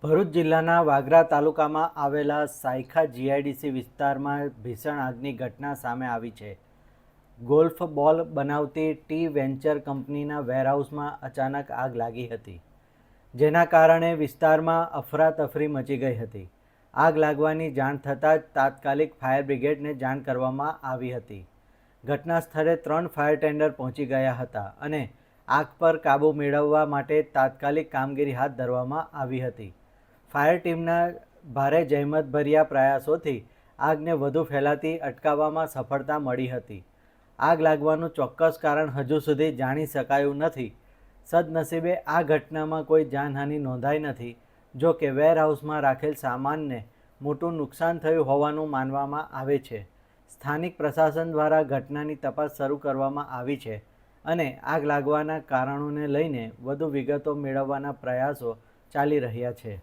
ભરૂચ જિલ્લાના વાગરા તાલુકામાં આવેલા સાયખા જીઆઈડીસી વિસ્તારમાં ભીષણ આગની ઘટના સામે આવી છે. ગોલ્ફ બોલ બનાવતી ટી વેન્ચર કંપનીના વેરહાઉસમાં અચાનક આગ લાગી હતી, જેના કારણે વિસ્તારમાં અફરાતફરી મચી ગઈ હતી. આગ લાગવાની જાણ થતાં જ તાત્કાલિક ફાયર બ્રિગેડને જાણ કરવામાં આવી હતી. ઘટના સ્થળે 3 ફાયર ટેન્ડર પહોંચી ગયા હતા અને આગ પર કાબૂ મેળવવા માટે તાત્કાલિક કામગીરી હાથ ધરવામાં આવી હતી. ફાયર ટીમના ભારે જહેમતભર્યા પ્રયાસોથી આગને વધુ ફેલાતી અટકાવવામાં સફળતા મળી હતી. આગ લાગવાનું ચોક્કસ કારણ હજુ સુધી જાણી શકાયું નથી. સદનસીબે આ ઘટનામાં કોઈ જાનહાનિ નોંધાઈ નથી. જો કે વેરહાઉસમાં રાખેલ સામાનને મોટું નુકસાન થયું હોવાનું માનવામાં આવે છે. સ્થાનિક પ્રશાસન દ્વારા ઘટનાની તપાસ શરૂ કરવામાં આવી છે અને આગ લાગવાના કારણોને લઈને વધુ વિગતો મેળવવાના પ્રયાસો ચાલી રહ્યા છે.